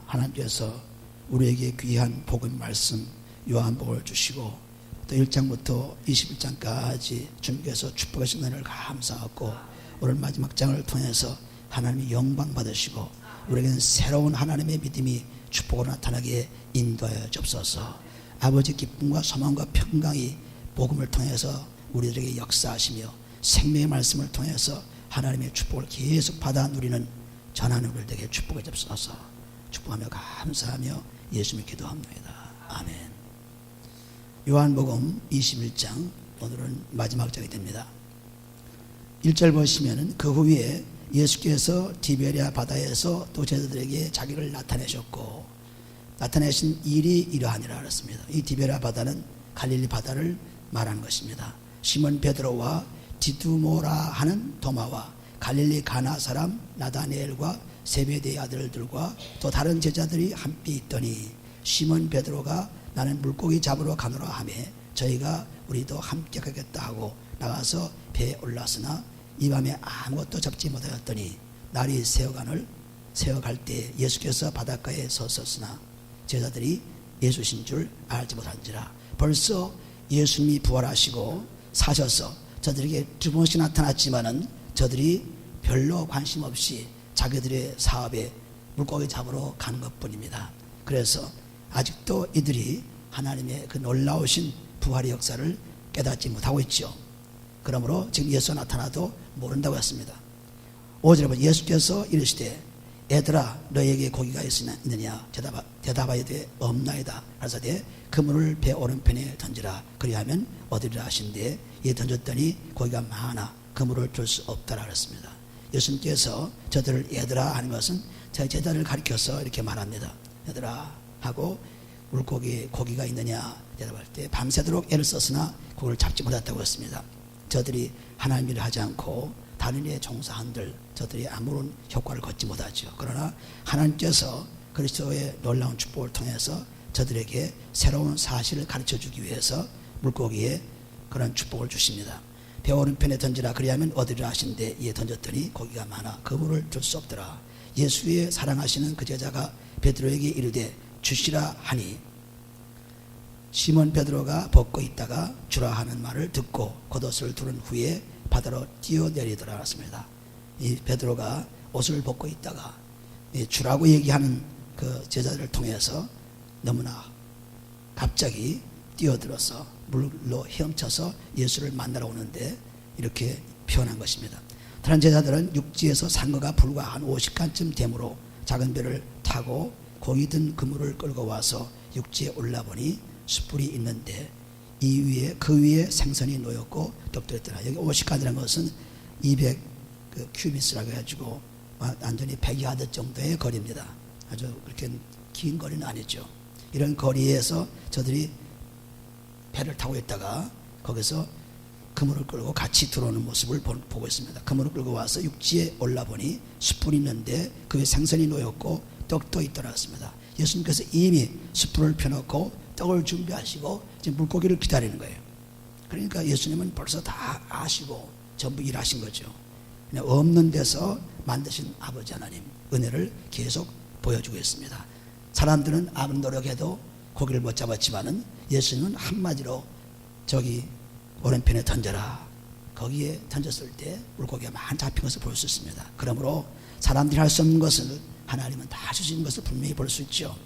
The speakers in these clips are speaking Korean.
하나님께서 우리에게 귀한 복음 말씀 요한복음을 주시고 또 1장부터 21장까지 주님께서 축복하신 은혜를 감사하고 오늘 마지막 장을 통해서 하나님이 영광 받으시고 우리에게는 새로운 하나님의 믿음이 축복으로 나타나게 인도하여 주옵소서. 아버지 기쁨과 소망과 평강이 복음을 통해서 우리들에게 역사하시며 생명의 말씀을 통해서 하나님의 축복을 계속 받아 누리는 전하는 우리들 되게 축복해 주옵소서. 축복하며 감사하며 예수님 기도합니다. 아멘. 요한복음 21장 오늘은 마지막 장이 됩니다. 1절 보시면은 그 후에 예수께서 디베랴 바다에서 또 제자들에게 자기를 나타내셨고 나타내신 일이 이러하니라 그랬습니다. 이 디베랴 바다는 갈릴리 바다를 말하는 것입니다. 시몬 베드로와 디두모라 하는 도마와 갈릴리 가나 사람 나다니엘과 세베대의 아들들과 또 다른 제자들이 함께 있더니 시몬 베드로가 나는 물고기 잡으러 가노라 하며 저희가 우리도 함께 가겠다 하고 나가서 배에 올랐으나 이 밤에 아무것도 잡지 못하였더니 날이 새어갈 때 예수께서 바닷가에 섰으나 제자들이 예수신 줄 알지 못한지라. 벌써 예수님이 부활하시고 사셔서 저들에게 두 번씩 나타났지만은 저들이 별로 관심 없이 자기들의 사업에 물고기 잡으러 가는 것뿐입니다. 그래서 아직도 이들이 하나님의 그 놀라우신 부활의 역사를 깨닫지 못하고 있죠. 그러므로 지금 예수가 나타나도 모른다고 했습니다. 5절에 보면 예수께서 이르시되 애들아 너에게 고기가 있느냐 대답하여되 없나이다 하사되 그물을 배 오른편에 던지라 그리하면 얻으리라 하신데 이에 던졌더니 고기가 많아 그물을 줄 수 없다라 그랬습니다. 예수님께서 저들을 얘들아 하는 것은 제 제자를 가리켜서 이렇게 말합니다. 얘들아 하고 고기가 있느냐 대답할 때 밤새도록 애를 썼으나 그걸 잡지 못했다고 했습니다. 저들이 하나님 일을 하지 않고 다른 일에 종사한들 저들이 아무런 효과를 걷지 못하죠. 그러나 하나님께서 그리스도의 놀라운 축복을 통해서 저들에게 새로운 사실을 가르쳐주기 위해서 물고기에 그런 축복을 주십니다. 배 오른편에 던지라 그리하면 얻으리라 하신데 이에 던졌더니 고기가 많아 그물을 줄 수 없더라. 예수의 사랑하시는 그 제자가 베드로에게 이르되 주시라 하니 시몬 베드로가 벗고 있다가 주라 하는 말을 듣고 겉옷을 두른 후에 바다로 뛰어내리더라 했습니다. 이 베드로가 옷을 벗고 있다가 주라고 얘기하는 그 제자들을 통해서 너무나 갑자기 뛰어들어서 물로 헤엄쳐서 예수를 만나러 오는데 이렇게 표현한 것입니다. 다른 제자들은 육지에서 상거가 불과 한 50칸쯤 되므로 작은 배를 타고 고기 든 그물을 끌고 와서 육지에 올라보니 숯불이 있는데 그 위에 생선이 놓였고 떡도 있더라. 여기 50칸이라는 것은 200 큐비스라고 해가지고 완전히 100야드 정도의 거리입니다. 아주 그렇게 긴 거리는 아니죠. 이런 거리에서 저들이 배를 타고 있다가 거기서 그물을 끌고 같이 들어오는 모습을 보고 있습니다. 그물을 끌고 와서 육지에 올라보니 숯불이 있는데 그 위에 생선이 놓였고 떡도 있더라 했습니다. 예수님께서 이미 숯불을 펴놓고 떡을 준비하시고 지금 물고기를 기다리는 거예요. 그러니까 예수님은 벌써 다 아시고 전부 일하신 거죠. 그냥 없는 데서 만드신 아버지 하나님 은혜를 계속 보여주고 있습니다. 사람들은 아무리 노력해도 고기를 못 잡았지만은 예수님은 한마디로 저기 오른편에 던져라. 거기에 던졌을 때 물고기가 많이 잡힌 것을 볼 수 있습니다. 그러므로 사람들이 할 수 없는 것을 하나님은 다 주신 것을 분명히 볼 수 있죠.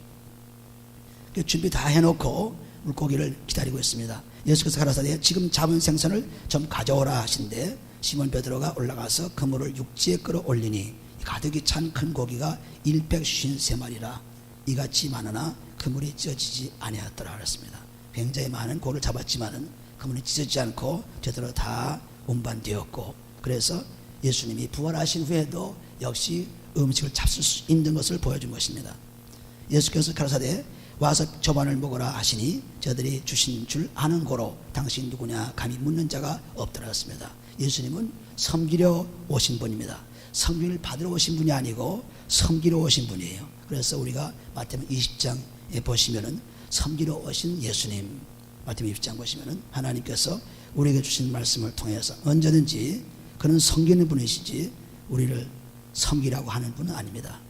준비 다 해놓고 물고기를 기다리고 있습니다. 예수께서 가라사대 지금 잡은 생선을 좀 가져오라 하신데 시몬 베드로가 올라가서 그물을 육지에 끌어올리니 가득히 찬 큰 고기가 153마리라 이같이 많으나 그물이 찢어지지 아니하였더라 그랬습니다. 굉장히 많은 고기를 잡았지만은 그물이 찢어지지 않고 제대로 다 운반되었고 그래서 예수님이 부활하신 후에도 역시 음식을 잡술 수 있는 것을 보여준 것입니다. 예수께서 가라사대 와서 저반을 먹으라 하시니 저들이 주신 줄 아는 고로 당신 누구냐 감히 묻는 자가 없더라 했습니다. 예수님은 섬기려 오신 분입니다. 섬김을 받으러 오신 분이 아니고 섬기러 오신 분이에요. 그래서 우리가 마태복음 20장에 보시면은 섬기러 오신 예수님, 마태복음 20장 보시면은 하나님께서 우리에게 주신 말씀을 통해서 언제든지 그는 섬기는 분이시지 우리를 섬기라고 하는 분은 아닙니다.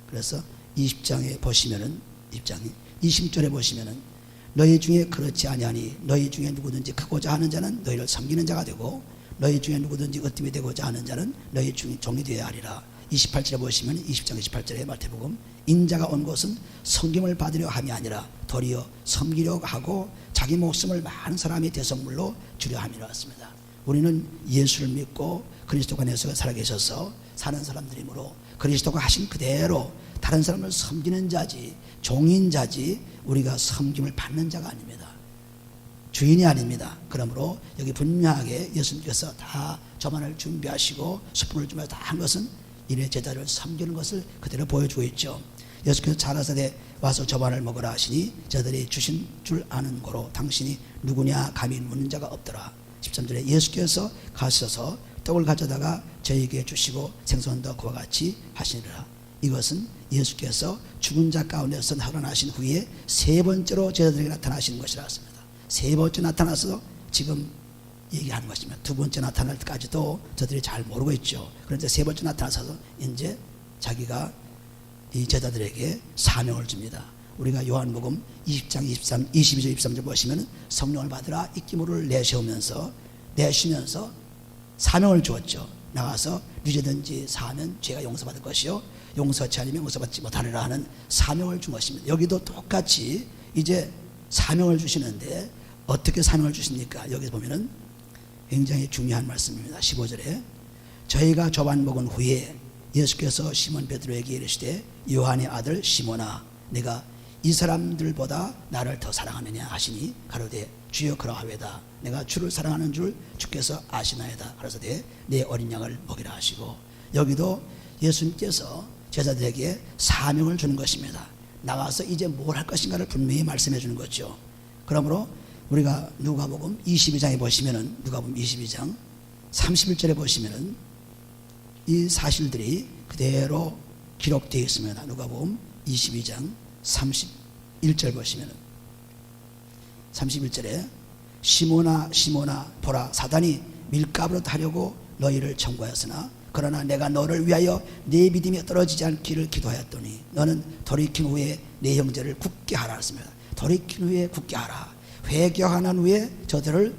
그래서 20장에 보시면은 20절에 보시면은 너희 중에 그렇지 아니하니 너희 중에 누구든지 크고자 하는 자는 너희를 섬기는 자가 되고 너희 중에 누구든지 으뜸이 되고자 하는 자는 너희 중에 종이 되어야 하리라. 28절에 보시면 20장 28절에 마태복음 인자가 온 것은 섬김을 받으려 함이 아니라 도리어 섬기려고 하고 자기 목숨을 많은 사람의 대성물로 주려 함이라 했습니다. 우리는 예수를 믿고 그리스도 안에서 살아계셔서 사는 사람들이므로 그리스도가 하신 그대로 다른 사람을 섬기는 자지 종인 자지 우리가 섬김을 받는 자가 아닙니다. 주인이 아닙니다. 그러므로 여기 분명하게 예수님께서 다 저만을 준비하시고 수품을 준비하고 다 한 것은 이래 제자를 섬기는 것을 그대로 보여주고 있죠. 예수께서 자라사대 와서 저반을 먹으라 하시니 저들이 주신 줄 아는 고로 당신이 누구냐 감히 묻는 자가 없더라. 13절에 예수께서 가셔서 떡을 가져다가 저에게 주시고 생선도 그와 같이 하시니라. 이것은 예수께서 죽은 자 가운데서 살아나신 후에 세 번째로 제자들에게 나타나시는 것이라 했습니다. 세 번째 나타나서 지금 얘기하는 것입니다. 두 번째 나타날 때까지도 저들이 잘 모르고 있죠. 그런데 세 번째 나타나서 이제 자기가 이 제자들에게 사명을 줍니다. 우리가 요한복음 20장 22절 23절 보시면 성령을 받으라 입기물을 내쉬면서 사명을 주었죠. 나가서 유죄든지 사하면 죄가 용서받을 것이요 용서치 않으면 용서받지 못하리라 하는 사명을 준 것입니다. 여기도 똑같이 이제 사명을 주시는데 어떻게 사명을 주십니까? 여기 보면은 굉장히 중요한 말씀입니다. 15절에 저희가 저반 먹은 후에 예수께서 시몬 베드로에게 이르시되 요한의 아들 시몬아 내가 이 사람들보다 나를 더 사랑하느냐 하시니 가로되 주여 그러하외다. 내가 주를 사랑하는 줄 주께서 아시나이다. 가로되 내 어린 양을 먹이라 하시고 여기도 예수님께서 제자들에게 사명을 주는 것입니다. 나가서 이제 뭘 할 것인가를 분명히 말씀해 주는 거죠. 그러므로 우리가 누가복음 22장에 보시면은 누가복음 22장 31절에 보시면은 이 사실들이 그대로 기록되어 있습니다. 누가복음 22장 31절 보시면은 31절에 시몬아 시몬아 보라 사단이 밀가부로 하려고 너희를 청구하였으나 그러나 내가 너를 위하여 네 믿음이 떨어지지 않기를 기도하였더니 너는 돌이킨 후에 네 형제를 굳게 하라 했습니다. 돌이킨 후에 굳게 하라. 회개하는 후에 저들을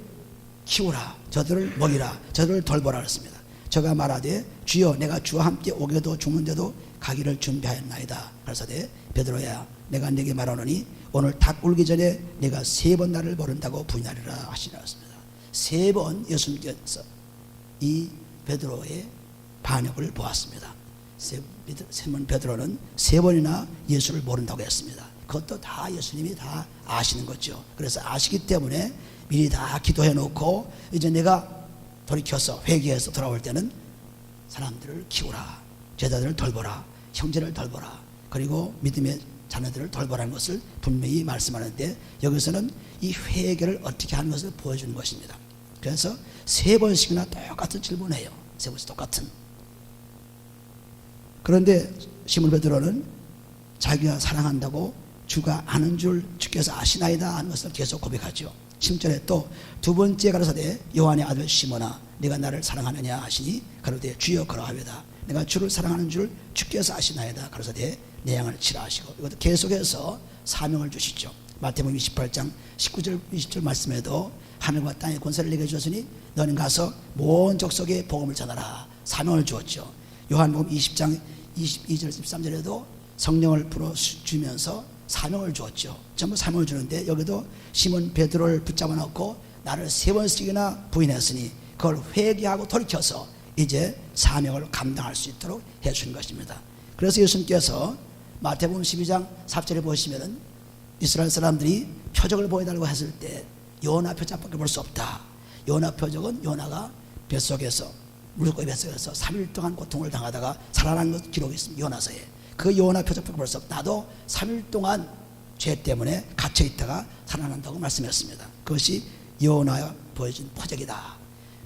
키우라. 저들을 먹이라. 저들을 돌보라 했습니다. 저가 말하되 주여 내가 주와 함께 오게도 죽는데도 가기를 준비하였나이다. 그래서되 베드로야 내가 네게 말하노니 오늘 닭 울기 전에 내가 세 번 나를 모른다고 부인하리라 하시라 했습니다. 세 번 예수님께서 이 베드로의 반역을 보았습니다. 시몬 베드로는 세 번이나 예수를 모른다고 했습니다. 그것도 다 예수님이 다 아시는 거죠. 그래서 아시기 때문에 미리 다 기도해 놓고 이제 내가 돌이켜서 회개해서 돌아올 때는 사람들을 키우라. 제자들을 돌보라. 형제를 돌보라. 그리고 믿음의 자녀들을 돌보라는 것을 분명히 말씀하는데 여기서는 이 회개를 어떻게 하는 것을 보여주는 것입니다. 그래서 세 번씩이나 똑같은 질문을 해요. 세 번씩 똑같은. 그런데 시몬 베드로는 자기가 사랑한다고 주가 아는 줄 주께서 아시나이다 하는 것을 계속 고백하죠. 10절에 또 두 번째 가라사대 요한의 아들 시몬아 네가 나를 사랑하느냐 하시니 가로되 주여 그러하외다. 내가 주를 사랑하는 줄 주께서 아시나이다. 가로사대 내 양을 치라 하시고 이것도 계속해서 사명을 주시죠. 마태복음 28장 19절 20절 말씀에도 하늘과 땅의 권세를 내게 주셨으니 너는 가서 모든 족속에 복음을 전하라. 사명을 주었죠. 요한복음 20장 22절 13절에도 성령을 불어주면서 사명을 주었죠. 전부 사명을 주는데 여기도 시몬 베드로를 붙잡아 놓고 나를 세 번씩이나 부인했으니 그걸 회개하고 돌이켜서 이제 사명을 감당할 수 있도록 해주신 것입니다. 그래서 예수님께서 마태복음 12장 4절에 보시면은 이스라엘 사람들이 표적을 보여달라고 했을 때 요나 표적밖에 볼 수 없다. 요나 표적은 요나가 뱃속에서 물고기 뱃속에서 3일 동안 고통을 당하다가 살아난 것 기록이 있습니다. 요나서에. 그 요나 표적밖에 볼 수 없다. 나도 3일 동안 죄 때문에 갇혀 있다가 살아난다고 말씀했습니다. 그것이 요나가 보여준 표적이다.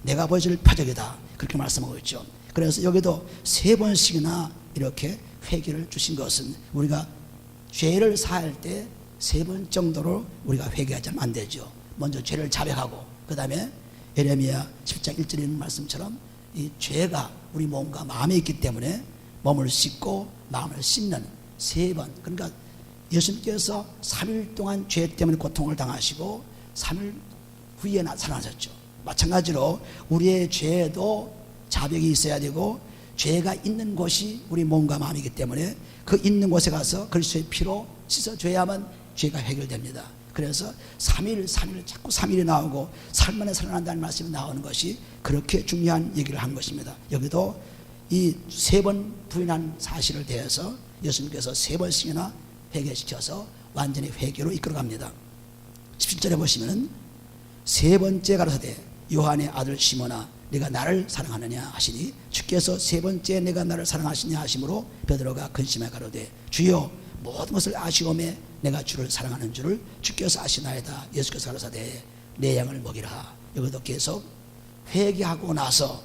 내가 보여줄 표적이다. 그렇게 말씀하고 있죠. 그래서 여기도 세 번씩이나 이렇게 회개를 주신 것은 우리가 죄를 사할 때 세 번 정도로 우리가 회개하지 않으면 안 되죠. 먼저 죄를 자백하고 그 다음에 예레미야 10장 1절에 있는 말씀처럼 이 죄가 우리 몸과 마음에 있기 때문에 몸을 씻고 마음을 씻는 3번, 그러니까 예수님께서 3일 동안 죄 때문에 고통을 당하시고 3일 후에 살아나셨죠. 마찬가지로 우리의 죄에도 자백이 있어야 되고, 죄가 있는 곳이 우리 몸과 마음이기 때문에 그 있는 곳에 가서 그리스도의 피로 씻어줘야만 죄가 해결됩니다. 그래서 3일 자꾸 3일이 나오고 3일 만에 살아난다는 말씀이 나오는 것이 그렇게 중요한 얘기를 한 것입니다. 여기도 이 3번 부인한 사실을 대해서 예수님께서 3번씩이나 회개시켜서 완전히 회개로 이끌어갑니다. 17절에 보시면 3번째 가라사대 요한의 아들 시몬아 네가 나를 사랑하느냐 하시니 주께서 3번째 내가 나를 사랑하시냐 하심으로 베드로가 근심해 가로되 주여 모든 것을 아시오매 내가 주를 사랑하는 줄을 주께서 아시나이다. 예수께서 가라사대 내 양을 먹이라. 여기도 계속 회개하고 나서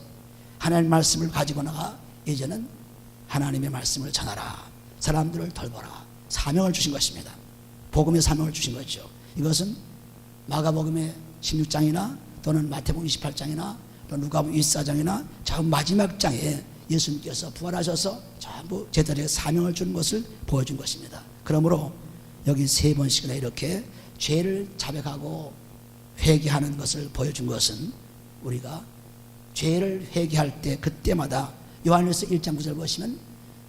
하나님의 말씀을 가지고 나가 이제는 하나님의 말씀을 전하라. 사람들을 돌보라. 사명을 주신 것입니다. 복음의 사명을 주신 거죠. 이것은 마가복음의 16장이나 또는 마태복음 28장이나 또 누가복음 24장이나 저 마지막 장에 예수님께서 부활하셔서 전부 제자들에게 사명을 주는 것을 보여준 것입니다. 그러므로 여기 3번씩이나 이렇게 죄를 자백하고 회개하는 것을 보여준 것은 우리가 죄를 회개할 때 그때마다 요한일서 1장 9절 보시면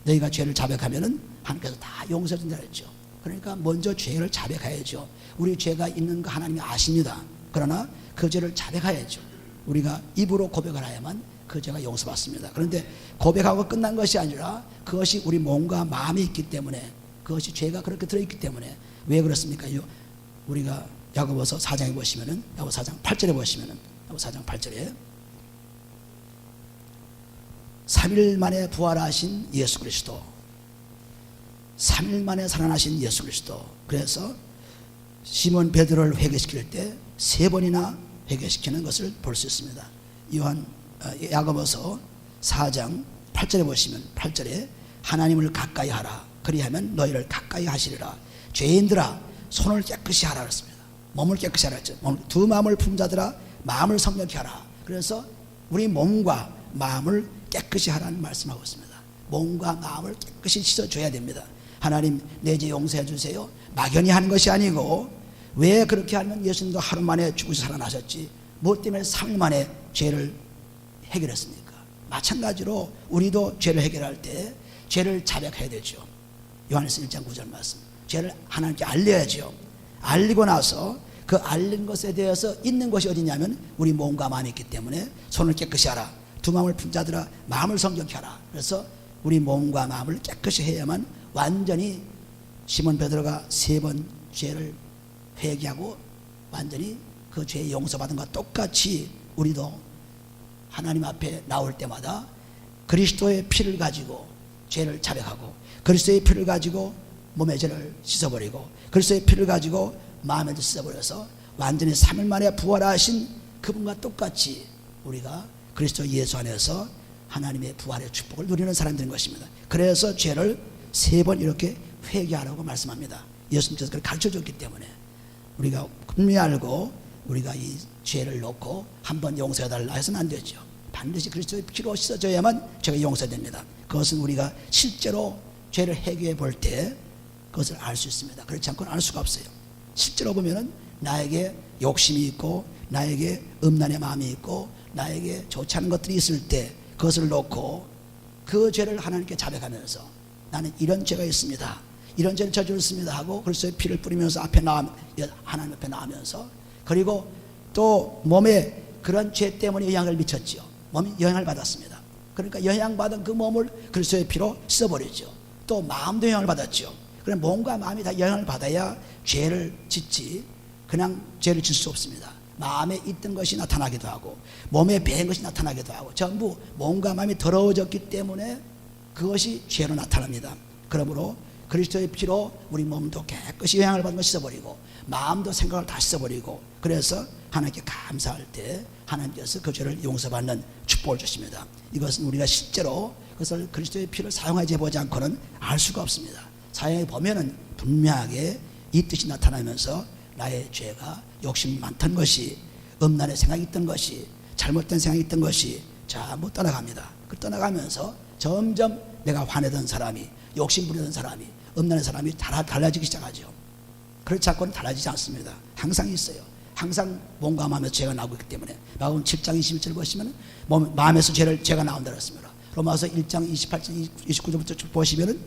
너희가 죄를 자백하면은 하나님께서 다 용서해 준다 그랬죠. 그러니까 먼저 죄를 자백해야죠. 우리 죄가 있는 거 하나님이 아십니다. 그러나 그 죄를 자백해야죠. 우리가 입으로 고백을 해야만 그 죄가 용서받습니다. 그런데 고백하고 끝난 것이 아니라 그것이 우리 몸과 마음이 있기 때문에, 그것이 죄가 그렇게 들어있기 때문에. 왜 그렇습니까? 우리가 야고보서 4장에 보시면은, 야고보서 4장 8절에 보시면은, 야고보서 4장 8절에 3일 만에 부활하신 예수 그리스도, 3일 만에 살아나신 예수 그리스도. 그래서 시몬 베드로를 회개시킬 때 3번이나 회개시키는 것을 볼 수 있습니다. 야고보서 4장 8절에 보시면 8절에 하나님을 가까이 하라. 그리하면 너희를 가까이 하시리라. 죄인들아 손을 깨끗이 하라 그랬습니다. 몸을 깨끗이 하라 했죠. 두 마음을 품자들아 마음을 성령케 하라. 그래서 우리 몸과 마음을 깨끗이 하라는 말씀하고 있습니다. 몸과 마음을 깨끗이 씻어줘야 됩니다. 하나님 내 죄 용서해 주세요. 막연히 하는 것이 아니고, 왜 그렇게 하면 예수님도 하루 만에 죽으셔 살아나셨지 뭐 때문에 3일 만에 죄를 해결했습니까? 마찬가지로 우리도 죄를 해결할 때 죄를 자백해야 되죠. 요한일서 1장 9절 말씀, 죄를 하나님께 알려야죠. 알리고 나서 그 알린 것에 대해서 있는 것이 어디냐면 우리 몸과 마음이 있기 때문에 손을 깨끗이 하라. 두 마음을 품자들아 마음을 성경케 하라. 그래서 우리 몸과 마음을 깨끗이 해야만 완전히 시몬 베드로가 3번 죄를 회개하고 완전히 그 죄 용서받은 것과 똑같이 우리도 하나님 앞에 나올 때마다 그리스도의 피를 가지고 죄를 자백하고, 그리스도의 피를 가지고 몸의 죄를 씻어버리고, 그리스도의 피를 가지고 마음의 죄를 씻어버려서 완전히 3일 만에 부활하신 그분과 똑같이 우리가 그리스도 예수 안에서 하나님의 부활의 축복을 누리는 사람들인 것입니다. 그래서 죄를 3번 이렇게 회개하라고 말씀합니다. 예수님께서 그걸 가르쳐줬기 때문에 우리가 분명히 알고 우리가 이 죄를 놓고 한번 용서해달라 해서는 안 되죠. 반드시 그리스도의 피로 씻어줘야만 죄가 용서됩니다. 그것은 우리가 실제로 죄를 해결해 볼 때 그것을 알 수 있습니다. 그렇지 않고는 알 수가 없어요. 실제로 보면은 나에게 욕심이 있고 나에게 음란의 마음이 있고 나에게 좋지 않은 것들이 있을 때 그것을 놓고 그 죄를 하나님께 자백하면서 나는 이런 죄가 있습니다, 이런 죄를 저질렀습니다 하고 그리스도의 피를 뿌리면서 하나님 앞에 나오면서, 그리고 또 몸에 그런 죄 때문에 영향을 미쳤지요. 몸이 영향을 받았습니다. 그러니까 영향받은 그 몸을 그리스도의 피로 씻어버리죠. 또 마음도 영향을 받았죠. 그럼 몸과 마음이 다 영향을 받아야 죄를 짓지, 그냥 죄를 질 수 없습니다. 마음에 있던 것이 나타나기도 하고 몸에 배인 것이 나타나기도 하고 전부 몸과 마음이 더러워졌기 때문에 그것이 죄로 나타납니다. 그러므로 그리스도의 피로 우리 몸도 깨끗이 영향을 받은 것 씻어버리고 마음도 생각을 다 씻어버리고, 그래서 하나님께 감사할 때 하나님께서 그 죄를 용서받는 축복을 주십니다. 이것은 우리가 실제로 그것을 그리스도의 피를 사용하지 보지 않고는 알 수가 없습니다. 사용해 보면은 분명하게 이 뜻이 나타나면서 나의 죄가 욕심이 많던 것이, 음란의 생각이 있던 것이, 잘못된 생각이 있던 것이 전부 떠나갑니다. 그 떠나가면서 점점 내가 화내던 사람이, 욕심 부리던 사람이, 음란한 사람이 달라지기 시작하죠. 그렇지 않고는 달라지지 않습니다. 항상 있어요. 항상 몸과 마음에서 죄가 나오고 있기 때문에 마가복음 7장 21절 보시면 마음에서 죄가 나온다고 했습니다. 로마서 1장 28절 29절부터 보시면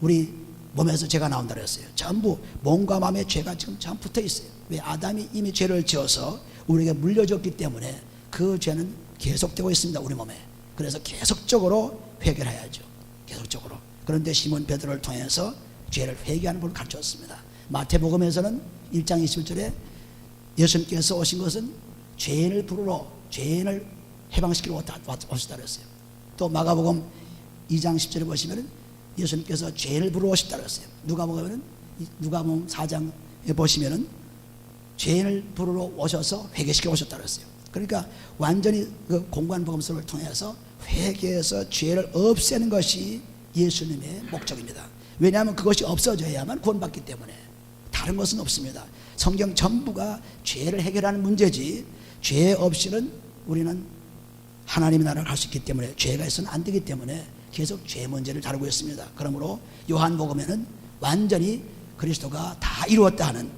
우리 몸에서 죄가 나온다고 했어요. 전부 몸과 마음의 죄가 지금 전부 붙어 있어요. 왜? 아담이 이미 죄를 지어서 우리에게 물려줬기 때문에 그 죄는 계속되고 있습니다. 우리 몸에. 그래서 계속적으로 회개해야죠. 계속적으로. 그런데 시몬 베드로를 통해서 죄를 회개하는 법을 가르쳤습니다. 마태복음에서는 1장 21절에 예수님께서 오신 것은 죄인을 부르러 죄인을 해방시키러 오셨다 그랬어요. 또 마가복음 2장 10절에 보시면 예수님께서 죄인을 부르러 오셨다 그랬어요. 누가복음 4장에 보시면 죄인을 부르러 오셔서 회개시켜 오셨다 그랬어요. 그러니까 완전히 그 공관복음서를 통해서 회개해서 죄를 없애는 것이 예수님의 목적입니다. 왜냐하면 그것이 없어져야만 구원받기 때문에 다른 것은 없습니다. 성경 전부가 죄를 해결하는 문제지 죄 없이는 우리는 하나님의 나라를 갈 수 있기 때문에 죄가 있어서는 안 되기 때문에 계속 죄 문제를 다루고 있습니다. 그러므로 요한복음에는 완전히 그리스도가 다 이루었다 하는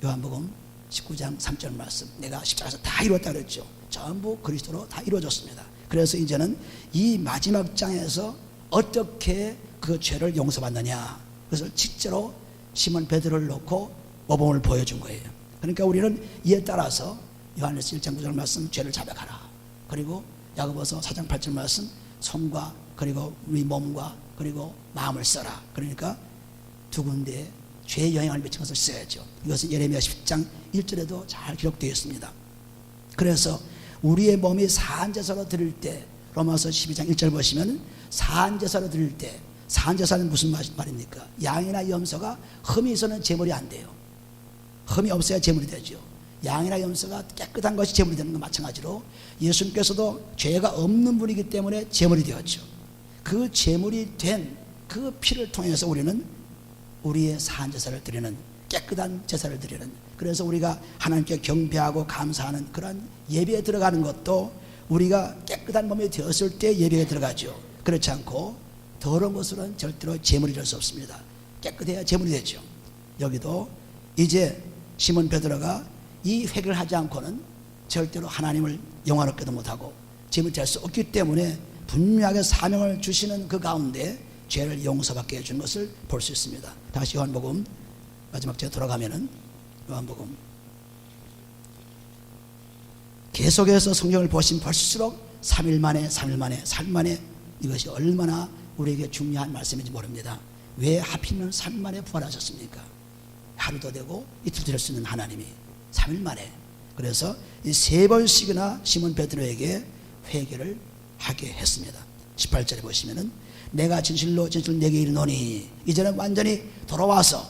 요한복음 19장 3절 말씀, 내가 십자가에서 다 이루었다 그랬죠. 전부 그리스도로 다 이루어졌습니다. 그래서 이제는 이 마지막 장에서 어떻게 그 죄를 용서받느냐, 그것을 실제로 시몬 베드로를 놓고 모범을 보여준 거예요. 그러니까 우리는 이에 따라서 요한일서 1장 9절 말씀, 죄를 자백하라. 그리고 야고보서 4장 8절 말씀, 손과 그리고 우리 몸과 그리고 마음을 써라. 그러니까 두 군데에 죄의 영향을 미친 것을 써야죠. 이것은 예레미야 10장 1절에도 잘 기록되어 있습니다. 그래서 우리의 몸이 사한제사로 드릴 때, 로마서 12장 1절 보시면 사한제사로 드릴 때, 사한제사는 무슨 말입니까? 양이나 염소가 흠이 있어는 제물이 안 돼요. 흠이 없어야 제물이 되죠. 양이나 염소가 깨끗한 것이 제물이 되는 것 마찬가지로 예수님께서도 죄가 없는 분이기 때문에 제물이 되었죠. 그 제물이 된 그 피를 통해서 우리는 우리의 사한제사를 드리는, 깨끗한 제사를 드리는, 그래서 우리가 하나님께 경배하고 감사하는 그런 예배에 들어가는 것도 우리가 깨끗한 몸이 되었을 때 예배에 들어가죠. 그렇지 않고 더러운 것으로는 절대로 제물이 될 수 없습니다. 깨끗해야 제물이 되죠. 여기도 이제 시몬 베드로가 이 회개를 하지 않고는 절대로 하나님을 영화롭게도 못하고 제물이 될 수 없기 때문에 분명하게 사명을 주시는 그 가운데 죄를 용서받게 해준 것을 볼 수 있습니다. 다시 요한복음 마지막 제 돌아가면은 요한복음 계속해서 성경을 보시면 볼수록 3일 만에 이것이 얼마나 우리에게 중요한 말씀인지 모릅니다. 왜 하필이면 3일 만에 부활하셨습니까? 하루도 되고 이틀도 될 수 있는 하나님이 3일 만에, 그래서 이 3번씩이나 시몬 베드로에게 회개를 하게 했습니다. 18절에 보시면은 내가 진실로 내게 이르노니, 이제는 완전히 돌아와서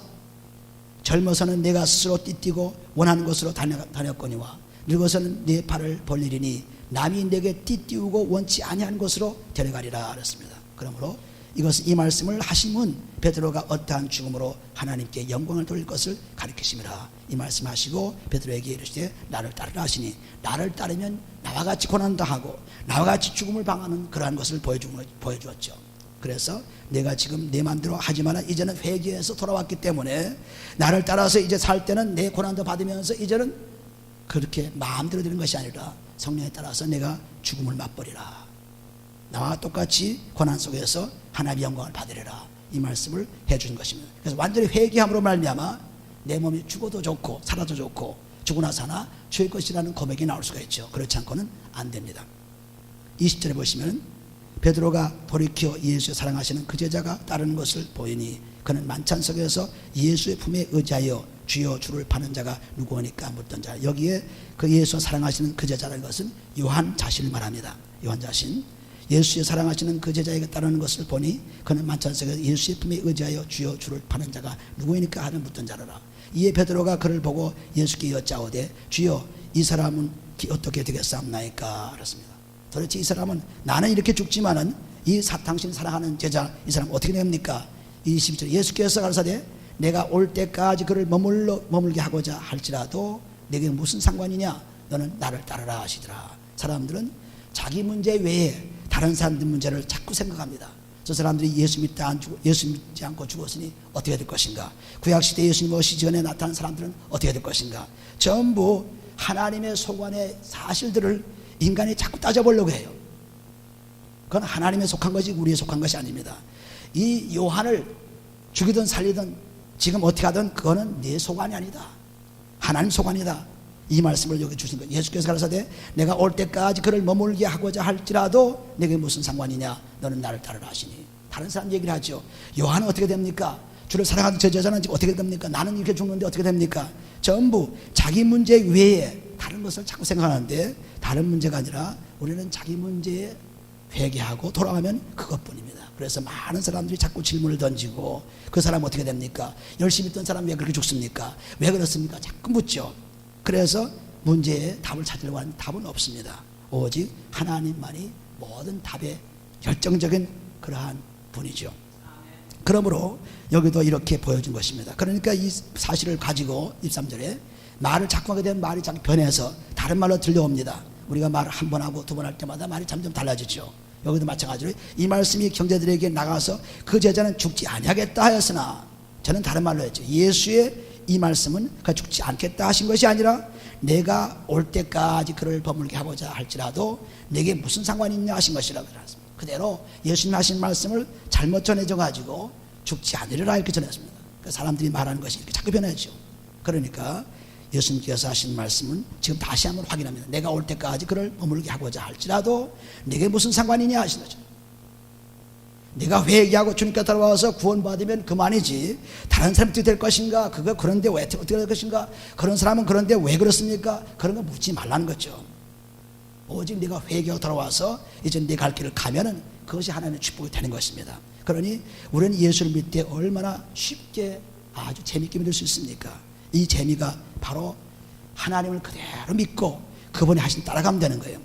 젊어서는 내가 스스로 띠뛰고 원하는 곳으로 다녔거니와 늙어서는 내 팔을 벌리리니 남이 내게 띠띠우고 원치 아니한 곳으로 데려가리라 그랬습니다. 그러므로 이 말씀을 하심은 베드로가 어떠한 죽음으로 하나님께 영광을 돌릴 것을 가리키심이라. 이 말씀하시고 베드로에게 이르시되 나를 따르라 하시니, 나를 따르면 나와 같이 고난도 하고 나와 같이 죽음을 방하는 그러한 것을 보여주었죠. 그래서 내가 지금 내 마음대로 하지만 이제는 회개해서 돌아왔기 때문에 나를 따라서 이제 살 때는 내 고난도 받으면서 이제는 그렇게 마음대로 되는 것이 아니라 성령에 따라서 내가 죽음을 맛보리라. 나와 똑같이 고난 속에서 하나님의 영광을 받으리라. 이 말씀을 해주는 것입니다. 그래서 완전히 회개함으로 말미암아 내 몸이 죽어도 좋고 살아도 좋고 죽으나 사나 주의 것이라는 고백이 나올 수가 있죠. 그렇지 않고는 안 됩니다. 20절에 보시면 베드로가 돌이켜 예수의 사랑하시는 그 제자가 따르는 것을 보이니 그는 만찬 속에서 예수의 품에 의지하여 주여 주를 파는 자가 누구오니까 묻던 자. 여기에 그 예수 사랑하시는 그 제자라는 것은 요한 자신을 말합니다. 요한 자신, 예수의 사랑하시는 그 제자에게 따르는 것을 보니 그는 만찬 속에서 예수의 품에 의지하여 주여 주를 파는 자가 누구이니까 하는 묻던 자라라. 이에 베드로가 그를 보고 예수께 여짜오되 주여 이 사람은 어떻게 되겠사옵나이까 그랬습니다. 도대체 이 사람은 나는 이렇게 죽지만은 이 당신 사랑하는 제자 이 사람 어떻게 됩니까? 22절 예수께서 가르사대 내가 올 때까지 그를 머물게 하고자 할지라도 내게 무슨 상관이냐? 너는 나를 따르라 하시더라. 사람들은 자기 문제 외에 다른 사람들 문제를 자꾸 생각합니다. 저 사람들이 예수 믿지 않고 죽었으니 어떻게 될 것인가? 구약시대 예수님 오시기 전에 나타난 사람들은 어떻게 될 것인가? 전부 하나님의 소관의 사실들을 인간이 자꾸 따져보려고 해요. 그건 하나님에 속한 것이 우리에 속한 것이 아닙니다. 이 요한을 죽이든 살리든 지금 어떻게 하든 그거는 내 소관이 아니다. 하나님 소관이다. 이 말씀을 여기 주신 거예요. 예수께서 가라사대 내가 올 때까지 그를 머물게 하고자 할지라도 내게 무슨 상관이냐? 너는 나를 따르라 하시니. 다른 사람 얘기를 하죠. 요한은 어떻게 됩니까? 주를 사랑하는 저 여자는 어떻게 됩니까? 나는 이렇게 죽는데 어떻게 됩니까? 전부 자기 문제 외에 다른 것을 자꾸 생각하는데, 다른 문제가 아니라 우리는 자기 문제에 회개하고 돌아가면 그것뿐입니다. 그래서 많은 사람들이 자꾸 질문을 던지고, 그 사람 어떻게 됩니까? 열심히 있던 사람 왜 그렇게 죽습니까? 왜 그렇습니까? 자꾸 묻죠. 그래서 문제에 답을 찾으려고 하는 답은 없습니다. 오직 하나님만이 모든 답의 결정적인 그러한 분이죠. 그러므로 여기도 이렇게 보여준 것입니다. 그러니까 이 사실을 가지고 23절에 말을 자꾸 하게 되면 말이 자꾸 변해서 다른 말로 들려옵니다. 우리가 말을 한 번 하고 두 번 할 때마다 말이 점점 달라지죠. 여기도 마찬가지로 이 말씀이 형제들에게 나가서 그 제자는 죽지 아니하겠다 하였으나, 저는 다른 말로 했죠. 예수의 이 말씀은 그 죽지 않겠다 하신 것이 아니라 내가 올 때까지 그를 버물게 하고자 할지라도 내게 무슨 상관이 있냐 하신 것이라고 그랬습니다. 그대로 예수님 하신 말씀을 잘못 전해져 가지고 죽지 않으리라 이렇게 전했습니다. 사람들이 말하는 것이 이렇게 자꾸 변하죠. 그러니까 예수님께서 하신 말씀은 지금 다시 한번 확인합니다. 내가 올 때까지 그를 머물게 하고자 할지라도 내게 무슨 상관이냐 하신 거죠. 내가 회개하고 주님께 따라와서 구원받으면 그만이지, 다른 사람이 어떻게 될 것인가, 그런데 왜 어떻게 될 것인가, 그런 사람은 그런데 왜 그렇습니까, 그런 거 묻지 말라는 거죠. 오직 네가 회개하고 돌아와서 이제 네 갈 길을 가면은 그것이 하나님의 축복이 되는 것입니다. 그러니 우리는 예수를 믿을 때 얼마나 쉽게 아주 재밌게 믿을 수 있습니까? 이 재미가 바로 하나님을 그대로 믿고 그분이 하신 따라가면 되는 거예요.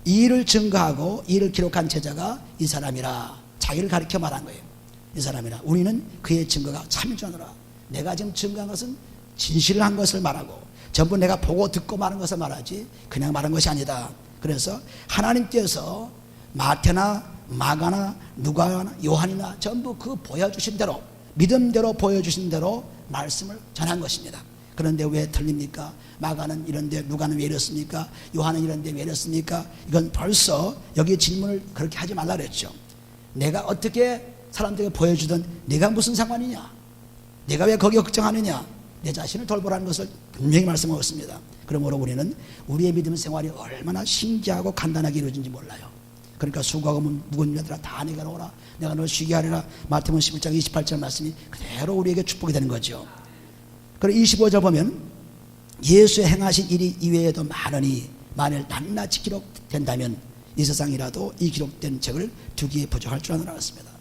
이 일을 증거하고 이 일을 기록한 제자가 이 사람이라 자기를 가리켜 말한 거예요. 이 사람이라 우리는 그의 증거가 참전하라. 내가 지금 증거한 것은 진실을 한 것을 말하고 전부 내가 보고 듣고 말한 것을 말하지 그냥 말한 것이 아니다. 그래서 하나님께서 마태나 마가나 누가나 요한이나 전부 그 보여주신 대로, 믿음대로 보여주신 대로 말씀을 전한 것입니다. 그런데 왜 틀립니까? 마가는 이런데 누가는 왜 이렇습니까? 요한은 이런데 왜 이렇습니까? 이건 벌써 여기 질문을 그렇게 하지 말라 그랬죠. 내가 어떻게 사람들에게 보여주든 네가 무슨 상관이냐? 내가 왜 거기에 걱정하느냐? 내 자신을 돌보라는 것을 분명히 말씀하셨습니다. 그러므로 우리는 우리의 믿음 생활이 얼마나 신기하고 간단하게 이루어진지 몰라요. 그러니까 수고하고 무거운 자들아 다 내가 오라, 내가 널 쉬게 하리라. 마태복음 11장 28절 말씀이 그대로 우리에게 축복이 되는 거죠. 그리고 25절 보면 예수의 행하신 일이 이외에도 많으니 만일 낱낱이 기록된다면 이 세상이라도 이 기록된 책을 두기에 부족할 줄 알았습니다.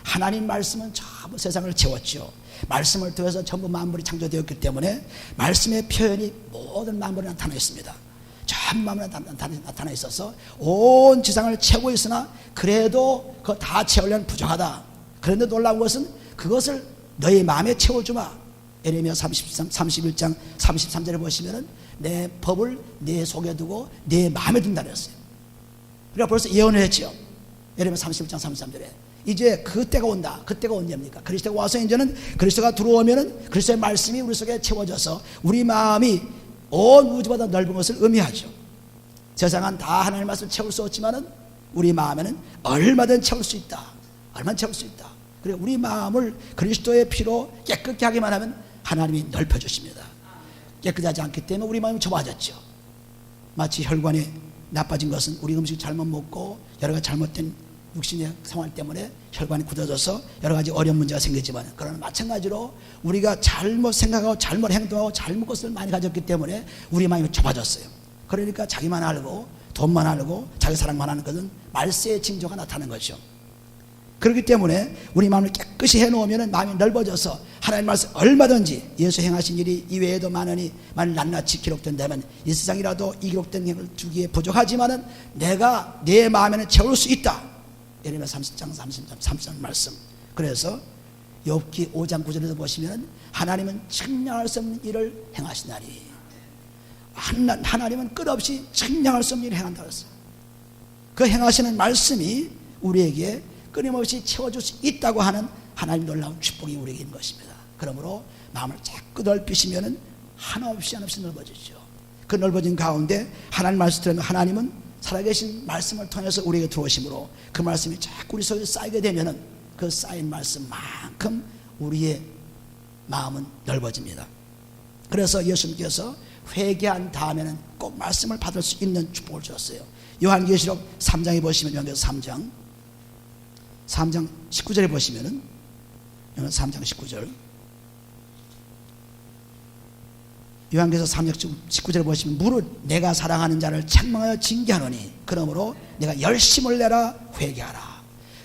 하나님 말씀은 전부 세상을 채웠죠. 말씀을 통해서 전부 만물이 창조되었기 때문에 말씀의 표현이 모든 만물에 나타나 있습니다. 전 만물에 나타나 있어서 온 지상을 채우고 있으나 그래도 그거 다 채우려면 부족하다. 그런데 놀라운 것은 그것을 너희 마음에 채워주마. 예레미야 31장 33절에 보시면은 내 법을 내 속에 두고 내 마음에 둔다 그랬어요. 그러니까 벌써 예언을 했죠. 예레미야 31장 33절에 이제 그때가 온다. 그때가 언제입니까? 그리스도가 와서 이제는 그리스도가 들어오면은 그리스도의 말씀이 우리 속에 채워져서 우리 마음이 온 우주보다 넓은 것을 의미하죠. 세상은 다 하나님의 말씀을 채울 수 없지만은 우리 마음에는 얼마든 채울 수 있다. 얼마나 채울 수 있다. 그리고 우리 마음을 그리스도의 피로 깨끗게 하기만 하면 하나님이 넓혀주십니다. 깨끗하지 않기 때문에 우리 마음이 좁아졌죠. 마치 혈관이 나빠진 것은 우리 음식 잘못 먹고 여러 가지 잘못된 육신의 생활 때문에 혈관이 굳어져서 여러 가지 어려운 문제가 생기지만, 그러나 마찬가지로 우리가 잘못 생각하고 잘못 행동하고 잘못 것을 많이 가졌기 때문에 우리 마음이 좁아졌어요. 그러니까 자기만 알고 돈만 알고 자기 사랑만 하는 것은 말세의 징조가 나타나는 거죠. 그렇기 때문에 우리 마음을 깨끗이 해놓으면 마음이 넓어져서 하나님 말씀 얼마든지 예수 행하신 일이 이외에도 많으니 만일 낱낱이 기록된다면 이 세상이라도 이 기록된 행을 주기에 부족하지만은 내가 내 마음에는 채울 수 있다. 예레미야 30장 33절 말씀. 그래서 욥기 5장 9절에도 보시면 하나님은 측량할 수 없는 일을 행하시나니, 하나님은 끝없이 측량할 수 없는 일을 행한다고 했어요. 그 행하시는 말씀이 우리에게 끊임없이 채워줄 수 있다고 하는 하나님 놀라운 축복이 우리에게 있는 것입니다. 그러므로 마음을 자꾸 넓히시면은 한없이 넓어지죠. 그 넓어진 가운데 하나님 말씀 들으면 하나님은 살아계신 말씀을 통해서 우리에게 들어오심으로 그 말씀이 자꾸 우리 속에 쌓이게 되면은 그 쌓인 말씀만큼 우리의 마음은 넓어집니다. 그래서 예수님께서 회개한 다음에는 꼭 말씀을 받을 수 있는 축복을 주었어요. 요한계시록 3장에 보시면, 요한계시록 3장 19절에 보시면은, 3장 19절, 요한계시록 3장 19절에 보시면, 무릇 내가 사랑하는 자를 책망하여 징계하노니 그러므로 내가 열심을 내라 회개하라.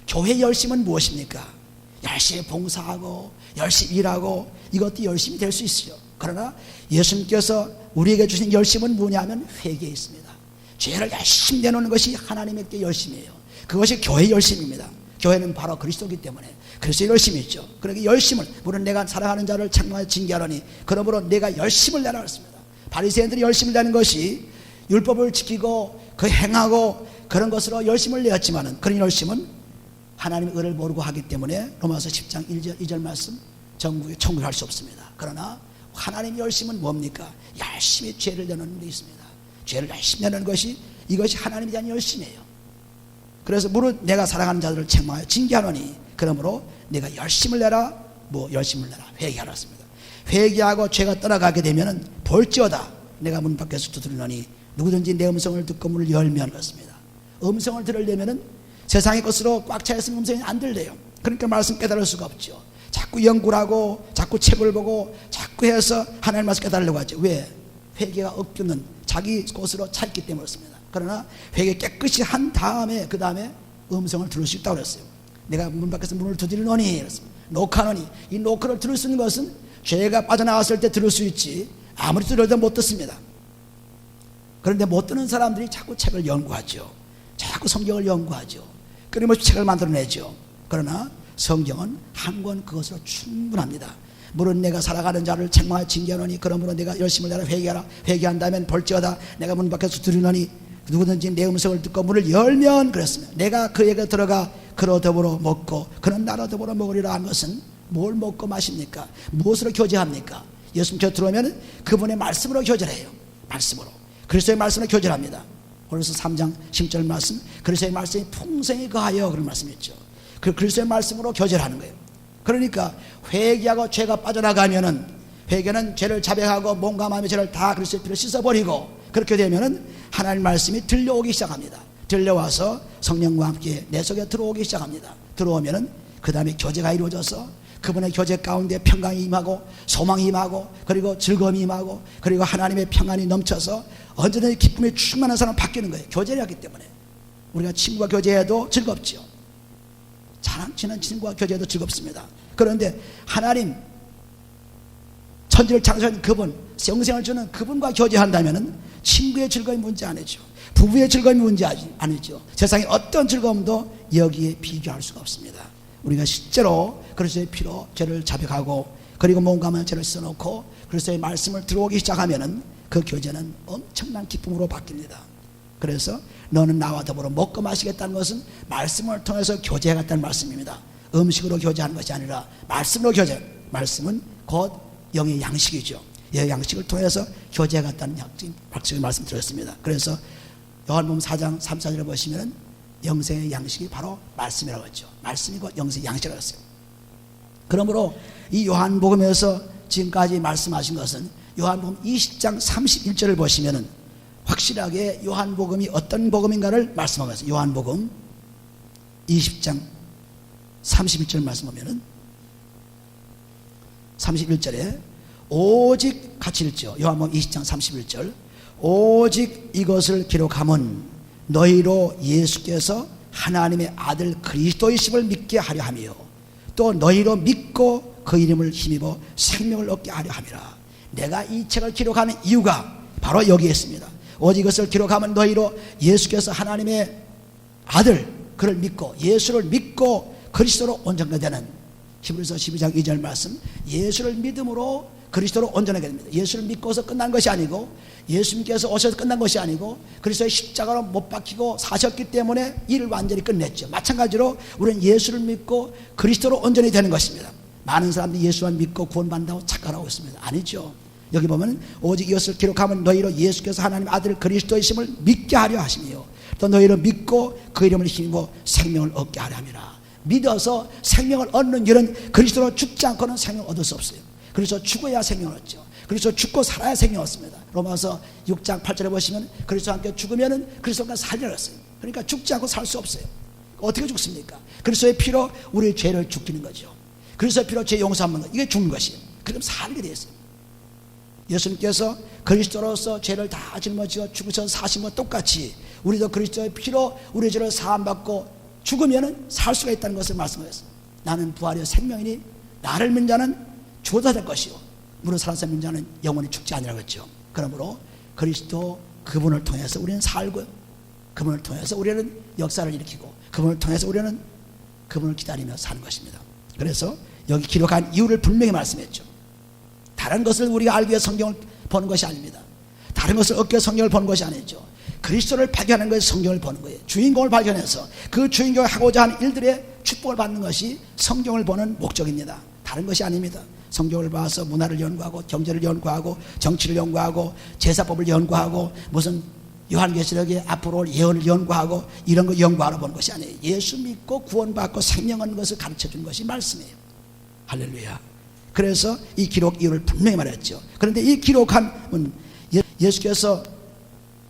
교회 열심은 무엇입니까? 열심히 봉사하고 열심히 일하고 이것도 열심히 될 수 있어요. 그러나 예수님께서 우리에게 주신 열심은 뭐냐면 회개에 있습니다. 죄를 열심히 내놓는 것이 하나님께 열심이에요. 그것이 교회 열심입니다. 교회는 바로 그리스도이기 때문에 그리스도의 열심이 있죠. 그러니까 열심을, 물론 내가 사랑하는 자를 책망하여 징계하노니 그러므로 내가 열심을 내라 했습니다. 바리새인들이 열심을 내는 것이 율법을 지키고 그 행하고 그런 것으로 열심을 내었지만은 그런 열심은 하나님의 의를 모르고 하기 때문에 로마서 10장 2절 말씀 천국에 할 수 없습니다. 그러나 하나님의 열심은 뭡니까? 열심히 죄를 내놓는 데 있습니다. 죄를 열심히 내놓는 것이, 이것이 하나님에 대한 열심이에요. 그래서 무릇 내가 사랑하는 자들을 책망하여 징계하노니 그러므로 내가 열심을 내라, 열심을 내라, 회개하라 했습니다. 회개하고 죄가 떠나가게 되면은 볼지어다 내가 문 밖에서 두드리노니 누구든지 내 음성을 듣고 문을 열면 그렇습니다. 음성을 들으려면은 세상의 것으로 꽉 차 있으면 음성이 안 들려요. 그러니까 말씀 깨달을 수가 없죠. 자꾸 연구를 하고 자꾸 책을 보고 자꾸 해서 하나님 말씀 깨달으려고 하죠. 왜? 회개가 없기는 자기 것으로 차 있기 때문에 그렇습니다. 그러나 회개 깨끗이 한 다음에 그 다음에 음성을 들을 수 있다고 그랬어요. 내가 문 밖에서 문을 두드리노니 그랬습니다. 녹화노니, 이 녹화를 들을 수 있는 것은 죄가 빠져나왔을 때 들을 수 있지 아무리 들어도 못 듣습니다. 그런데 못 듣는 사람들이 자꾸 책을 연구하죠. 자꾸 성경을 연구하죠. 끊임없이 책을 만들어내죠. 그러나 성경은 한 권 그것으로 충분합니다. 물론 내가 살아가는 자를 책망하여 징계하노니 그러므로 내가 열심을 내라 회개하라. 회개한다면 볼지어다 내가 문 밖에서 두드리노니 누구든지 내 음성을 듣고 문을 열면 그랬습니다. 내가 그에게 들어가 그로 더불어 먹고 그는 나로 더불어 먹으리라 한 것은 뭘 먹고 마십니까? 무엇으로 교제합니까? 예수님께서 들어오면 그분의 말씀으로 교제해요. 말씀으로, 그리스도의 말씀으로 교제합니다. 그래서 3장 10절 말씀, 그리스도의 말씀이 풍성히 거하여 그런 말씀이었죠. 그 그리스도의 말씀으로 교제를 하는 거예요. 그러니까 회개하고 죄가 빠져나가면은, 회개는 죄를 자백하고 몸과 마음의 죄를 다 그리스도의 피로 씻어버리고 그렇게 되면은 하나님 말씀이 들려오기 시작합니다. 들려와서 성령과 함께 내 속에 들어오기 시작합니다. 들어오면은 그 다음에 교제가 이루어져서 그분의 교제 가운데 평강이 임하고 소망이 임하고 그리고 즐거움이 임하고 그리고 하나님의 평안이 넘쳐서 언제든지 기쁨에 충만한 사람 바뀌는 거예요. 교제를 하기 때문에. 우리가 친구와 교제해도 즐겁죠. 잘 친한 친구와 교제해도 즐겁습니다. 그런데 하나님 천지를 창조한 그분, 영생을 주는 그분과 교제한다면 친구의 즐거움이 문제 아니죠. 부부의 즐거움이 문제 아니죠. 세상의 어떤 즐거움도 여기에 비교할 수가 없습니다. 우리가 실제로 그리스도의 피로 죄를 자백하고 그리고 몸과 마음의 죄를 써놓고 그리스도의 말씀을 들어오기 시작하면은 그 교제는 엄청난 기쁨으로 바뀝니다. 그래서 너는 나와 더불어 먹고 마시겠다는 것은 말씀을 통해서 교제하겠다는 말씀입니다. 음식으로 교제하는 것이 아니라 말씀으로 교제. 말씀은 곧 영의 양식이죠. 이 양식을 통해서 교제하겠다는 박수의 말씀 드렸습니다. 그래서 요한복음 4장 3, 4절에 보시면 영생의 양식이 바로 말씀이라고 했죠. 말씀이고 영생의 양식이라고 했어요. 그러므로 이 요한복음에서 지금까지 말씀하신 것은 요한복음 20장 31절을 보시면은 확실하게 요한복음이 어떤 복음인가를 말씀하면서 요한복음 20장 31절 말씀 보면은 31절에 오직 같이 읽죠. 요한복음 20장 31절 오직 이것을 기록함은 너희로 예수께서 하나님의 아들 그리스도이심을 믿게 하려 하며 또 너희로 믿고 그 이름을 힘입어 생명을 얻게 하려 함이라. 내가 이 책을 기록하는 이유가 바로 여기에 있습니다. 오직 이것을 기록하면 너희로 예수께서 하나님의 아들 그를 믿고 예수를 믿고 그리스도로 온전케 되는 히브리서 12장 2절 말씀 예수를 믿음으로 그리스도로 온전하게 됩니다. 예수를 믿고서 끝난 것이 아니고, 예수님께서 오셔서 끝난 것이 아니고, 그리스도의 십자가로 못 박히고 사셨기 때문에 일을 완전히 끝냈죠. 마찬가지로 우리는 예수를 믿고 그리스도로 온전히 되는 것입니다. 많은 사람들이 예수만 믿고 구원받는다고 착각하고 있습니다. 아니죠. 여기 보면 오직 이것을 기록하면 너희로 예수께서 하나님 아들 그리스도이심을 믿게 하려 하시며 또 너희로 믿고 그 이름을 힘입어 생명을 얻게 하려 함이라. 믿어서 생명을 얻는 길은 그리스도로 죽지 않고는 생명을 얻을 수 없어요. 그래서 죽어야 생명을 얻죠. 그래서 죽고 살아야 생명을 얻습니다. 로마서 6장 8절에 보시면 그리스도와 함께 죽으면은 그리스도가 살리라 했어요. 그러니까 죽지 않고 살 수 없어요. 어떻게 죽습니까? 그리스도의 피로 우리의 죄를 죽이는 거죠. 그리스도의 피로 죄 용서하는 것, 이게 죽는 것이에요. 그럼 살게 되었어요. 예수님께서 그리스도로서 죄를 다 짊어지고 죽으셔서 사신 것 똑같이 우리도 그리스도의 피로 우리의 죄를 사함받고 죽으면 살 수가 있다는 것을 말씀하셨어요. 나는 부활이요 생명이니 나를 믿는 자는 죽어도 될 것이요 무릇 살아서 믿는 자는 영원히 죽지 아니라고 했죠. 그러므로 그리스도 그분을 통해서 우리는 살고요, 그분을 통해서 우리는 역사를 일으키고 그분을 통해서 우리는 그분을 기다리며 사는 것입니다. 그래서 여기 기록한 이유를 분명히 말씀했죠. 다른 것을 우리가 알기 위해 성경을 보는 것이 아닙니다. 다른 것을 얻기 위해 성경을 보는 것이 아니죠. 그리스도를 발견하는 것이 성경을 보는 거예요. 주인공을 발견해서 그 주인공이 하고자 하는 일들의 축복을 받는 것이 성경을 보는 목적입니다. 다른 것이 아닙니다. 성경을 봐서 문화를 연구하고 경제를 연구하고 정치를 연구하고 제사법을 연구하고 무슨 요한계시록의 앞으로 올 예언을 연구하고 이런 거 연구하러 보는 것이 아니에요. 예수 믿고 구원받고 생명하는 것을 가르쳐주는 것이 말씀이에요. 할렐루야. 그래서 이 기록 이유를 분명히 말했죠. 그런데 이 기록한 예수께서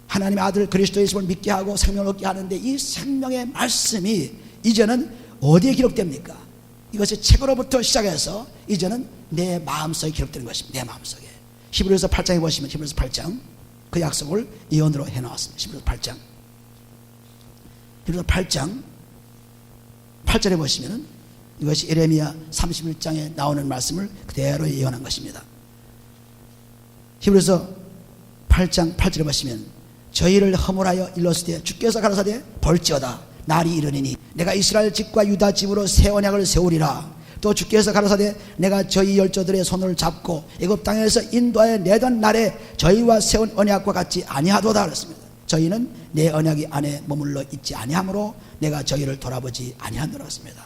하나님의 아들 그리스도의 있음을 믿게 하고 생명을 얻게 하는데 이 생명의 말씀이 이제는 어디에 기록됩니까? 이것이 책으로부터 시작해서 이제는 내 마음속에 기록되는 것입니다. 내 마음속에. 히브리서 8장에 보시면 히브리서 8장 그 약속을 예언으로 해놓았습니다. 히브리서 8장. 히브리서 8장 8절에 보시면 이것이 예레미야 31장에 나오는 말씀을 그대로 예언한 것입니다. 히브리서 8장 8절에 보시면 저희를 허물하여 일렀으되 주께서 가라사대 볼지어다 날이 이르니니 내가 이스라엘 집과 유다 집으로 새 언약을 세우리라. 또 주께서 가라사대 내가 저희 열조들의 손을 잡고 애굽 땅에서 인도하여 내던 날에 저희와 세운 언약과 같이 아니하도다 그랬습니다. 저희는 내 언약이 안에 머물러 있지 아니하므로 내가 저희를 돌아보지 아니하노라 했습니다.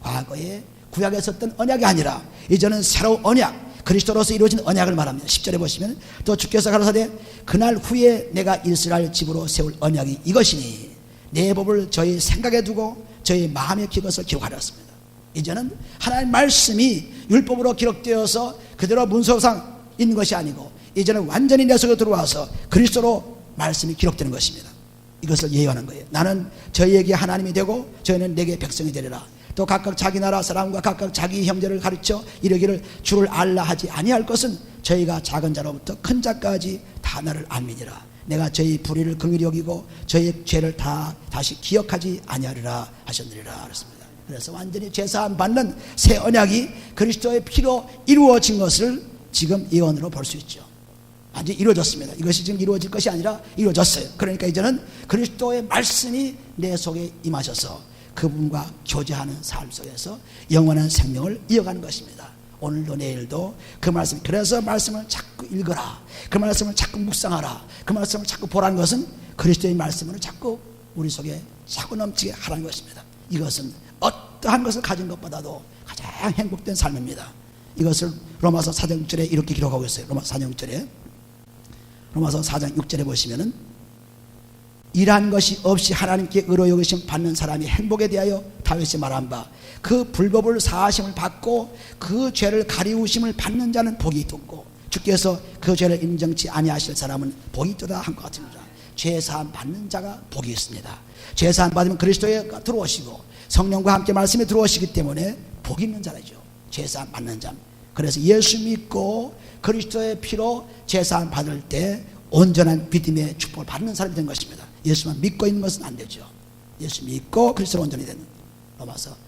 과거에 구약에 썼던 언약이 아니라 이제는 새로운 언약 그리스도로서 이루어진 언약을 말합니다. 10절에 보시면 또 주께서 가라사대 그날 후에 내가 이스라엘 집으로 세울 언약이 이것이니 내 법을 저희 생각에 두고 저희 마음에 기것을 기록하렸습니다. 이제는 하나님의 말씀이 율법으로 기록되어서 그대로 문서상 있는 것이 아니고 이제는 완전히 내 속에 들어와서 그리스도로 말씀이 기록되는 것입니다. 이것을 예언하는 거예요. 나는 저희에게 하나님이 되고 저희는 내게 백성이 되리라. 또 각각 자기 나라 사람과 각각 자기 형제를 가르쳐 이르기를 주를 알라 하지 아니할 것은 저희가 작은 자로부터 큰 자까지 다 나를 안미니라. 내가 저희 불의를 긍휼히 여기고 저희 죄를 다 다시 기억하지 아니하리라 하셨느니라 그랬습니다. 그래서 완전히 제사함 받는 새 언약이 그리스도의 피로 이루어진 것을 지금 예언으로 볼 수 있죠. 완전히 이루어졌습니다. 이것이 지금 이루어질 것이 아니라 이루어졌어요. 그러니까 이제는 그리스도의 말씀이 내 속에 임하셔서 그분과 교제하는 삶 속에서 영원한 생명을 이어가는 것입니다. 오늘도 내일도 그 말씀, 그래서 말씀을 자꾸 읽어라, 그 말씀을 자꾸 묵상하라, 그 말씀을 자꾸 보라는 것은 그리스도의 말씀으로 자꾸 우리 속에 자꾸 넘치게 하라는 것입니다. 이것은 어떠한 것을 가진 것보다도 가장 행복된 삶입니다. 이것을 로마서 4장 6절에 이렇게 기록하고 있어요. 로마서 4장 6절에 로마서 4장 6절에 보시면은 일한 것이 없이 하나님께 의로 여기심 받는 사람이 행복에 대하여 다윗이 말한 바 그 불법을 사하심을 받고 그 죄를 가리우심을 받는 자는 복이 있고 주께서 그 죄를 인정치 아니하실 사람은 복이 있도다 한 것 같습니다. 죄사함 받는 자가 복이 있습니다. 죄사함 받으면 그리스도에 들어오시고 성령과 함께 말씀에 들어오시기 때문에 복이 있는 자라죠. 죄사함 받는 자. 그래서 예수 믿고 그리스도의 피로 죄사함 받을 때 온전한 믿음의 축복을 받는 사람이 된 것입니다. 예수만 믿고 있는 것은 안 되죠. 예수 믿고 그리스도로 온전히 되는 로마서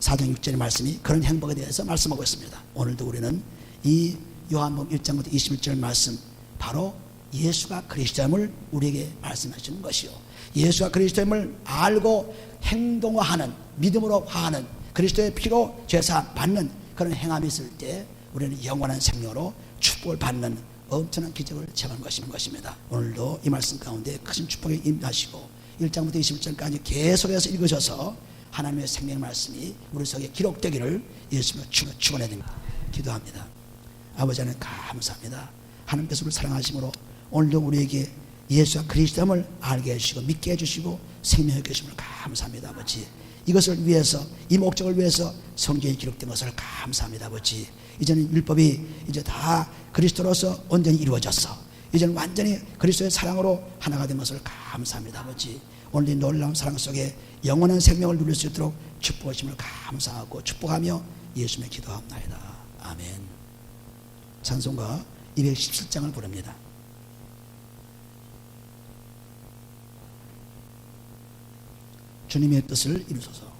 4장 6절의 말씀이 그런 행복에 대해서 말씀하고 있습니다. 오늘도 우리는 이 요한복음 1장부터 21절 말씀 바로 예수가 그리스도임을 우리에게 말씀하시는 것이요, 예수가 그리스도임을 알고 행동화하는, 믿음으로 화하는, 그리스도의 피로 죄사 받는 그런 행함이 있을 때 우리는 영원한 생명으로 축복을 받는 엄청난 기적을 체험한 것입니다. 오늘도 이 말씀 가운데 크신 축복에 임하시고 1장부터 21장까지 계속해서 읽으셔서 하나님의 생명 말씀이 우리 속에 기록되기를 예수님을 축원해 드립니다. 기도합니다. 아버지 하나님 감사합니다. 하나님께서 우리를 사랑하심으로 오늘도 우리에게 예수와 그리스도를 알게 해주시고 믿게 해주시고 생명해 계심을 감사합니다. 아버지, 이것을 위해서, 이 목적을 위해서 성경에 기록된 것을 감사합니다. 아버지, 이제는 율법이 이제 다 그리스도로서 온전히 이루어졌어. 이제는 완전히 그리스도의 사랑으로 하나가 된 것을 감사합니다. 아버지, 오늘 이 놀라운 사랑 속에 영원한 생명을 누릴 수 있도록 축복하심을 감사하고 축복하며 예수님의 기도합나이다. 아멘. 찬송가 217장을 부릅니다. 주님의 뜻을 이루소서.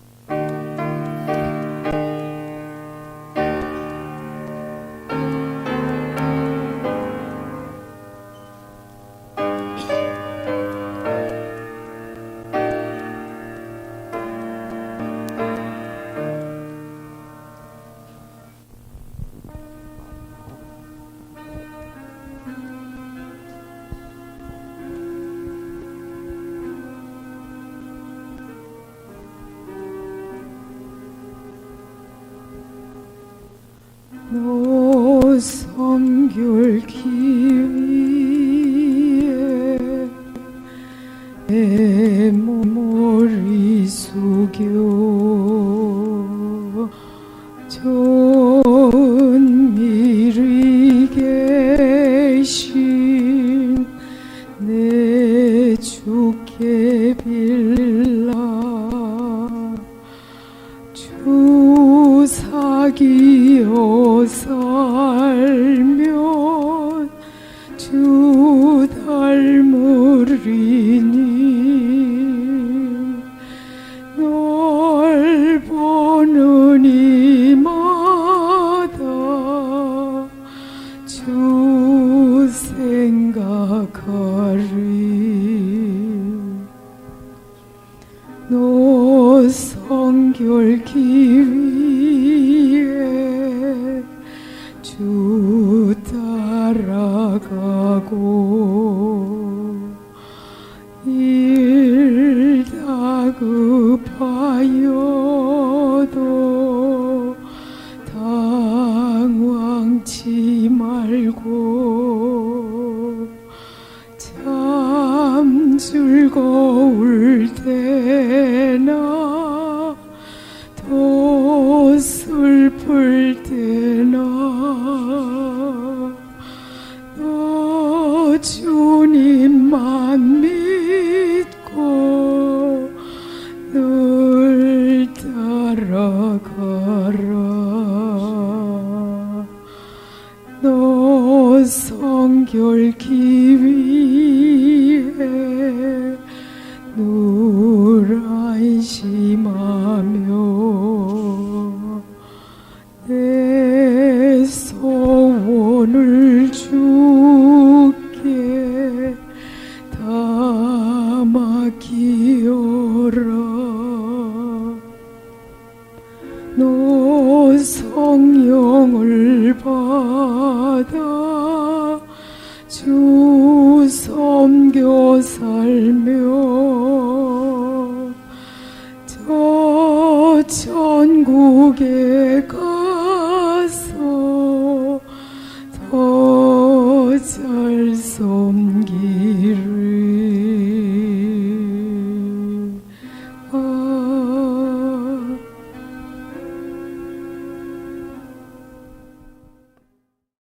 너 성결기 위에 내 머리 숙여 전미리 계신 내 주께 빌라 주 사기여 살면 주 닮으리니 널 보는 이마다 주 생각하리. 너 성결기 위에 주 따라가고 일 다급하여도 당황치 말고 참 즐거울 때나 더 슬플 때나 너 주님만 믿고 늘 따라가라. 너 성결기 위에 늘 안심하며 내 소원을 주께 다 맡기어라. 너 성령을 받아 주 섬겨 살며 저 천국에 가